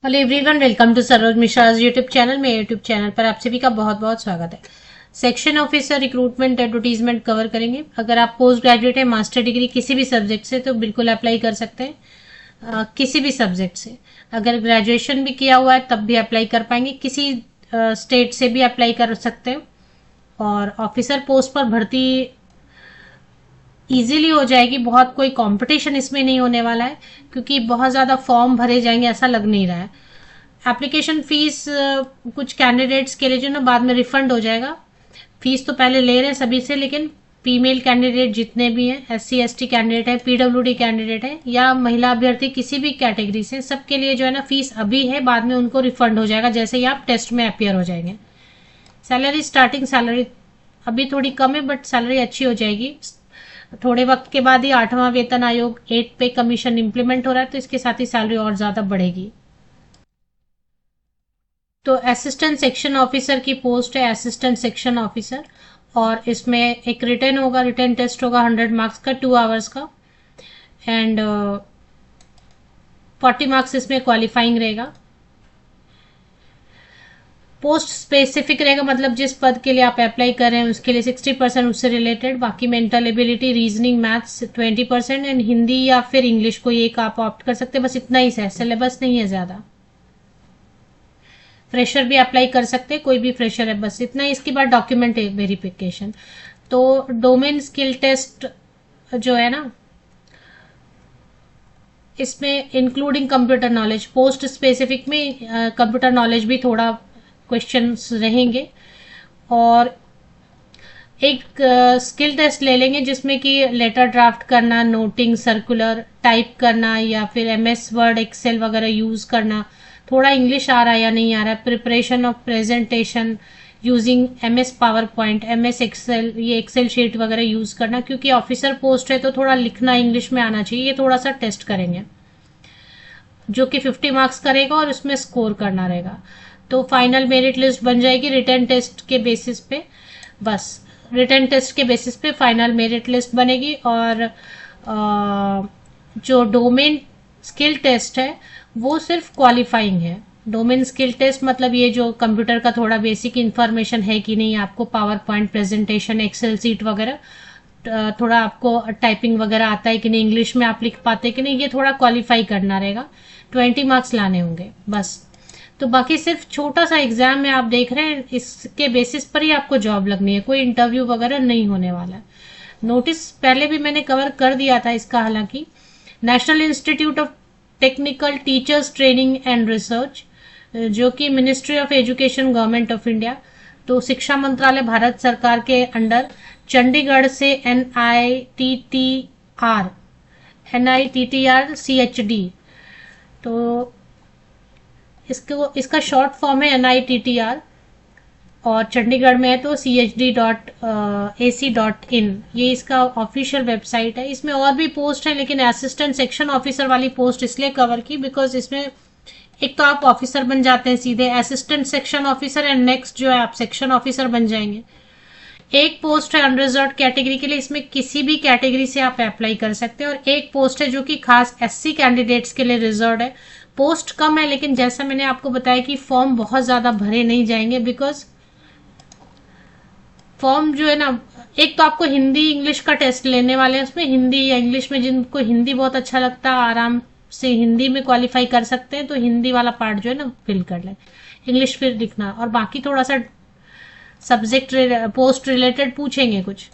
Hello everyone, welcome to Saroj Mishra YouTube channel. मेरे YouTube channel पर आप सभी का बहुत बहुत स्वागत है। Section officer recruitment advertisement cover करेंगे। अगर आप पोस्ट ग्रेजुएट है, मास्टर डिग्री किसी भी सब्जेक्ट से, तो बिल्कुल अप्लाई कर सकते हैं। किसी भी सब्जेक्ट से। अगर ग्रेजुएशन भी किया हुआ है तब भी अप्लाई कर पाएंगे। किसी स्टेट से भी अप्लाई कर सकते हैं। और ऑफिसर पोस्ट पर भर्ती इजीली हो जाएगी। बहुत कोई कंपटीशन इसमें नहीं होने वाला है, क्योंकि बहुत ज़्यादा फॉर्म भरे जाएंगे ऐसा लग नहीं रहा है। एप्लीकेशन फीस कुछ कैंडिडेट्स के लिए जो ना बाद में रिफंड हो जाएगा। फीस तो पहले ले रहे हैं सभी से, लेकिन फीमेल कैंडिडेट जितने भी हैं, SC ST कैंडिडेट है, PWD कैंडिडेट है, या महिला अभ्यर्थी किसी भी कैटेगरी से, सबके लिए जो है ना फीस अभी है, बाद में उनको रिफंड हो जाएगा जैसे ही आप टेस्ट में अपियर हो जाएंगे। सैलरी, स्टार्टिंग सैलरी अभी थोड़ी कम है, बट सैलरी अच्छी हो जाएगी। थोड़े वक्त के बाद ही 8वां वेतन आयोग 8 पे कमीशन इंप्लीमेंट हो रहा है, तो इसके साथ ही सैलरी और ज्यादा बढ़ेगी। तो असिस्टेंट सेक्शन ऑफिसर की पोस्ट है, असिस्टेंट सेक्शन ऑफिसर। और इसमें एक रिटर्न होगा, रिटर्न टेस्ट होगा 100 मार्क्स का, 2 आवर्स का। एंड 40 मार्क्स इसमें क्वालिफाइंग रहेगा। पोस्ट स्पेसिफिक रहेगा, मतलब जिस पद के लिए आप अप्लाई कर रहे हैं उसके लिए 60% उससे रिलेटेड। बाकी mental ability, reasoning, maths 20%। And Hindi या फिर इंग्लिश कोई एक आप ऑप्ट कर सकते हैं। बस इतना ही है, सिलेबस नहीं है ज्यादा। फ्रेशर भी अप्लाई कर सकते हैं, कोई भी फ्रेशर है, बस इतना ही। इसके बाद डॉक्यूमेंट वेरिफिकेशन। तो डोमेन स्किल टेस्ट जो है ना, इसमें including computer knowledge, post specific में कंप्यूटर नॉलेज भी थोड़ा क्वेश्चंस रहेंगे। और एक स्किल टेस्ट ले लेंगे जिसमें कि लेटर ड्राफ्ट करना, नोटिंग, सर्कुलर टाइप करना, या फिर MS वर्ड, एक्सेल वगैरह यूज करना। थोड़ा इंग्लिश आ रहा है या नहीं आ रहा है। Preparation of presentation using MS PowerPoint, MS Excel, ये एक्सेल शीट वगैरह यूज करना, क्योंकि ऑफिसर पोस्ट है तो थोड़ा लिखना इंग्लिश में आना चाहिए। ये थोड़ा सा टेस्ट करेंगे जो कि 50 मार्क्स करेगा और उसमें स्कोर करना रहेगा। तो फाइनल मेरिट लिस्ट बन जाएगी रिटर्न टेस्ट के बेसिस पे। बस रिटर्न टेस्ट के बेसिस पे फाइनल मेरिट लिस्ट बनेगी। और जो डोमेन स्किल टेस्ट है वो सिर्फ क्वालिफाइंग है। डोमेन स्किल टेस्ट मतलब ये जो कंप्यूटर का थोड़ा बेसिक इंफॉर्मेशन है कि नहीं, आपको PowerPoint presentation, Excel sheet वगैरह, थोड़ा आपको टाइपिंग वगैरह आता है कि नहीं, इंग्लिश में आप लिख पाते कि नहीं, ये थोड़ा क्वालिफाई करना रहेगा। 20 मार्क्स लाने होंगे बस। तो बाकी सिर्फ छोटा सा एग्जाम में आप देख रहे हैं, इसके बेसिस पर ही आपको जॉब लगनी है, कोई इंटरव्यू वगैरह नहीं होने वाला है। नोटिस पहले भी मैंने कवर कर दिया था इसका। हालांकि national institute of technical teachers training and research, जो कि ministry of education, government of India, तो शिक्षा मंत्रालय भारत सरकार के अंडर, चंडीगढ़ से NITTR CHD। तो इसका शॉर्ट फॉर्म है NITTR। और चंडीगढ़ में है तो CHD.AC.in, ये इसका ऑफिशियल वेबसाइट है। इसमें और भी पोस्ट है, लेकिन असिस्टेंट सेक्शन ऑफिसर वाली पोस्ट इसलिए कवर की बिकॉज इसमें एक तो आप ऑफिसर बन जाते हैं सीधे, assistant section officer, and next जो है आप सेक्शन ऑफिसर बन जाएंगे। एक पोस्ट है अनरिजर्व कैटेगरी के लिए, इसमें किसी भी कैटेगरी से आप अप्लाई कर सकते हैं। और एक पोस्ट है जो कि खास SC कैंडिडेट्स के लिए रिजर्व है। पोस्ट कम है, लेकिन जैसा मैंने आपको बताया कि फॉर्म बहुत ज्यादा भरे नहीं जाएंगे, बिकॉज फॉर्म जो है ना, एक तो आपको हिंदी इंग्लिश का टेस्ट लेने वाले हैं, उसमें हिंदी या इंग्लिश में जिनको हिंदी बहुत अच्छा लगता है, आराम से हिंदी में क्वालिफाई कर सकते हैं, तो हिंदी वाला पार्ट जो है ना फिल कर ले। इंग्लिश फिर लिखना, और बाकी थोड़ा सा सब्जेक्ट पोस्ट रिलेटेड पूछेंगे कुछ।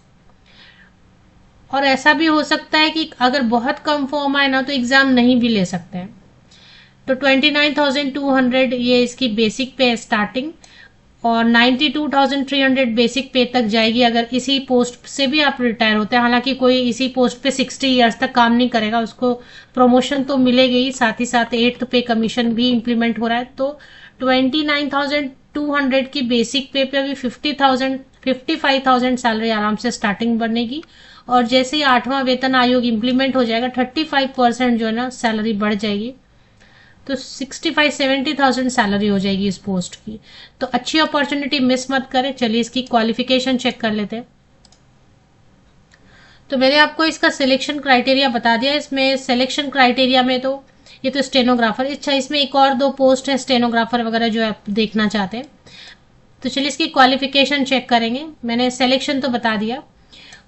और ऐसा भी हो सकता है कि अगर बहुत कम फॉर्म आए ना तो एग्जाम नहीं भी ले सकते हैं। तो 29,200 ये इसकी बेसिक पे है स्टार्टिंग, और 92,300 बेसिक पे तक जाएगी अगर इसी पोस्ट से भी आप रिटायर होते हैं। हालांकि कोई इसी पोस्ट पे 60 इयर्स तक काम नहीं करेगा, उसको प्रमोशन तो मिलेगी ही, साथ ही साथ 8th पे कमीशन भी इंप्लीमेंट हो रहा है। तो 29,200 की बेसिक पे अभी 55,000 सैलरी आराम से स्टार्टिंग बनेगी। और जैसे ही 8वां वेतन आयोग इंप्लीमेंट हो जाएगा, 35% जो है ना सैलरी बढ़ जाएगी, तो 65-70,000 सैलरी हो जाएगी इस पोस्ट की। तो अच्छी अपॉर्चुनिटी मिस मत करें। चलिए इसकी क्वालिफिकेशन चेक कर लेते हैं। तो मैंने आपको इसका सिलेक्शन क्राइटेरिया बता दिया। इसमें सिलेक्शन क्राइटेरिया में तो ये तो स्टेनोग्राफर। अच्छा, इसमें एक और 2 पोस्ट है स्टेनोग्राफर वगैरह जो आप देखना चाहते हैं। तो चलिए इसकी क्वालिफिकेशन चेक करेंगे। मैंने सिलेक्शन तो बता दिया।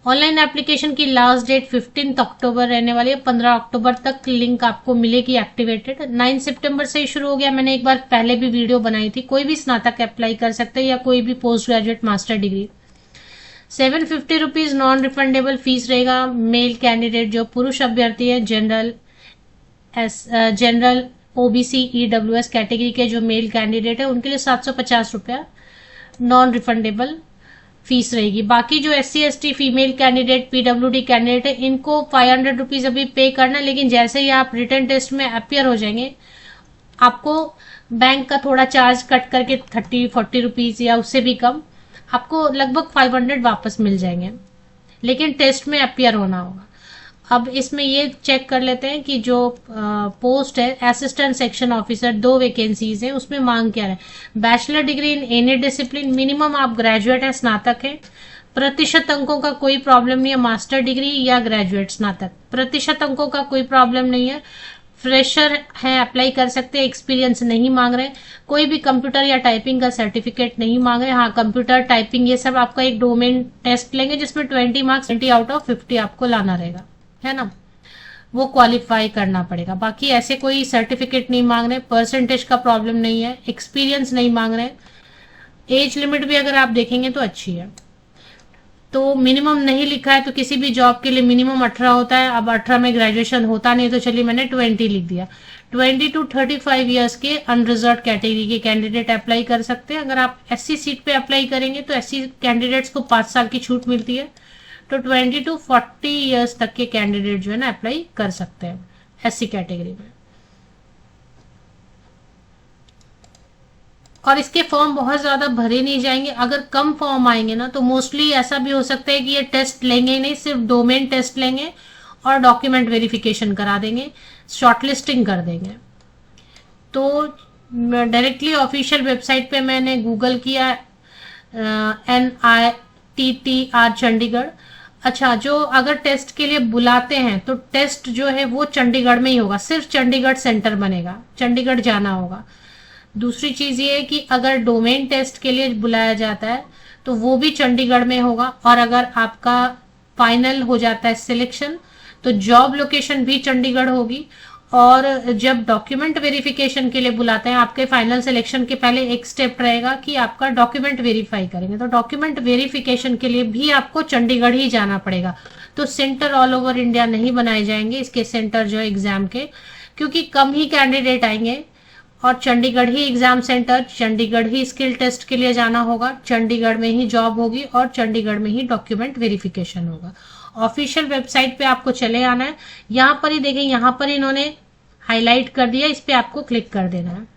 ऑनलाइन एप्लीकेशन की लास्ट डेट 15 अक्टूबर रहने वाली है। 15 अक्टूबर तक लिंक आपको मिलेगी एक्टिवेटेड। 9 सितंबर से ही शुरू हो गया। मैंने एक बार पहले भी वीडियो बनाई थी। कोई भी स्नातक अप्लाई कर सकते हैं या कोई भी post graduate master degree. 750 rupees non refundable fees रहेगा। मेल कैंडिडेट जो पुरुष अभ्यर्थी है, जनरल ओबीसी ईडब्ल्यूएस कैटेगरी के जो मेल कैंडिडेट है उनके लिए 750 रुपया नॉन रिफंडेबल फीस रहेगी। बाकी जो SC ST female candidate, PWD candidate है, इनको 500 रुपीज अभी पे करना। लेकिन जैसे ही आप रिटर्न टेस्ट में अपियर हो जाएंगे, आपको बैंक का थोड़ा चार्ज कट करके 30-40 रुपीज या उससे भी कम, आपको लगभग 500 वापस मिल जाएंगे। लेकिन टेस्ट में अपियर होना होगा। अब इसमें ये चेक कर लेते हैं कि जो पोस्ट है असिस्टेंट सेक्शन ऑफिसर, 2 वैकेंसीज है, उसमें मांग क्या है। Bachelor degree in any discipline, minimum आप ग्रेजुएट है, स्नातक है। प्रतिशत अंकों का कोई प्रॉब्लम नहीं है। मास्टर डिग्री या ग्रेजुएट स्नातक, प्रतिशत अंकों का कोई प्रॉब्लम नहीं है। फ्रेशर है, अप्लाई कर सकते हैं। एक्सपीरियंस नहीं मांग रहे। कोई भी कंप्यूटर या टाइपिंग का सर्टिफिकेट नहीं मांग रहे। हाँ, कंप्यूटर, टाइपिंग ये सब आपका एक डोमेन टेस्ट लेंगे जिसमें 20 मार्क्स 20 आउट ऑफ 50 आपको लाना रहेगा, है ना, वो क्वालिफाई करना पड़ेगा। बाकी ऐसे कोई सर्टिफिकेट नहीं मांग रहे। परसेंटेज का प्रॉब्लम नहीं है। एक्सपीरियंस नहीं मांग रहे। एज लिमिट भी अगर आप देखेंगे तो अच्छी है। तो मिनिमम नहीं लिखा है, तो किसी भी जॉब के लिए मिनिमम 18 होता है। अब 18 में ग्रेजुएशन होता नहीं, तो चलिए मैंने 20 लिख दिया। 20 to 35 ईयर्स के अनरिजर्व कैटेगरी के कैंडिडेट अप्लाई कर सकते हैं। अगर आप SC सीट पे अप्लाई करेंगे तो SC कैंडिडेट्स को 5 साल की छूट मिलती है। तो 20 to 40 ईयर्स तक के कैंडिडेट जो है ना अप्लाई कर सकते हैं SC कैटेगरी में। और इसके फॉर्म बहुत ज्यादा भरे नहीं जाएंगे। अगर कम फॉर्म आएंगे ना तो मोस्टली ऐसा भी हो सकता है कि ये टेस्ट लेंगे ही नहीं, सिर्फ डोमेन टेस्ट लेंगे और डॉक्यूमेंट वेरिफिकेशन करा देंगे, शॉर्टलिस्टिंग कर देंगे। तो डायरेक्टली ऑफिशियल वेबसाइट पे मैंने गूगल किया NITTR चंडीगढ़। अच्छा, जो अगर टेस्ट के लिए बुलाते हैं तो टेस्ट जो है वो चंडीगढ़ में ही होगा, सिर्फ चंडीगढ़ सेंटर बनेगा, चंडीगढ़ जाना होगा। दूसरी चीज ये है कि अगर डोमेन टेस्ट के लिए बुलाया जाता है तो वो भी चंडीगढ़ में होगा। और अगर आपका फाइनल हो जाता है सिलेक्शन तो जॉब लोकेशन भी चंडीगढ़ होगी। और जब डॉक्यूमेंट वेरिफिकेशन के लिए बुलाते हैं, आपके फाइनल सिलेक्शन के पहले एक स्टेप रहेगा कि आपका डॉक्यूमेंट वेरीफाई करेंगे। तो डॉक्यूमेंट वेरिफिकेशन के लिए भी आपको चंडीगढ़ ही जाना पड़ेगा। तो सेंटर ऑल ओवर इंडिया नहीं बनाए जाएंगे इसके सेंटर जो एग्जाम के, क्योंकि कम ही कैंडिडेट आएंगे और चंडीगढ़ ही एग्जाम सेंटर, चंडीगढ़ ही स्किल टेस्ट के लिए जाना होगा, चंडीगढ़ में ही जॉब होगी और चंडीगढ़ में ही डॉक्यूमेंट वेरिफिकेशन होगा। ऑफिशियल वेबसाइट पे आपको चले आना है। यहाँ पर ही देखें, यहाँ पर इन्होंने हाईलाइट कर दिया, इस पे आपको क्लिक कर देना है।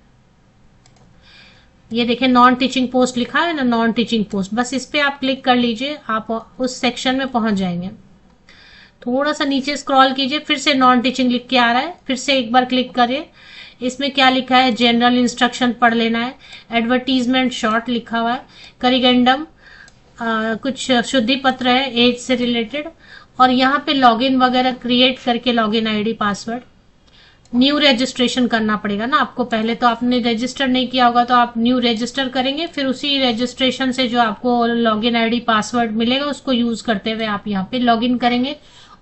ये देखें नॉन टीचिंग पोस्ट लिखा है ना, नॉन टीचिंग पोस्ट, बस इस पे आप क्लिक कर लीजिए, आप उस सेक्शन में पहुंच जाएंगे। थोड़ा सा नीचे स्क्रॉल कीजिए, फिर से नॉन टीचिंग लिख के आ रहा है, फिर से एक बार क्लिक करिए। इसमें क्या लिखा है, जनरल इंस्ट्रक्शन पढ़ लेना है। एडवर्टीजमेंट शॉर्ट लिखा हुआ है। करिगेंडम कुछ शुद्धि पत्र है एज से रिलेटेड। और यहाँ पे लॉगिन वगैरह क्रिएट करके login ID password, new registration करना पड़ेगा ना आपको। पहले तो आपने रजिस्टर नहीं किया होगा तो आप न्यू रजिस्टर करेंगे, फिर उसी रजिस्ट्रेशन से जो आपको लॉगिन आईडी पासवर्ड मिलेगा उसको यूज करते हुए आप यहाँ पे लॉगिन करेंगे।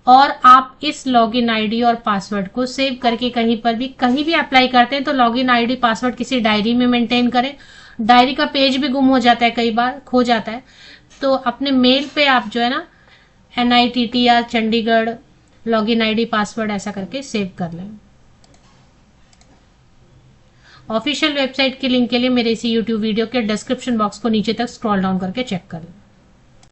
और आप इस लॉगिन आईडी और पासवर्ड को सेव करके कहीं पर भी कहीं भी अप्लाई करते हैं तो लॉगिन आईडी पासवर्ड किसी डायरी में मेंटेन करें। डायरी का पेज भी गुम हो जाता है, कई बार खो जाता है, तो अपने मेल पे आप जो है ना NITTR Chandigarh login ID password ऐसा करके सेव कर लें। ऑफिशियल वेबसाइट के लिंक के लिए मेरे इसी YouTube वीडियो के डिस्क्रिप्शन बॉक्स को नीचे तक स्क्रॉल डाउन करके चेक कर लें।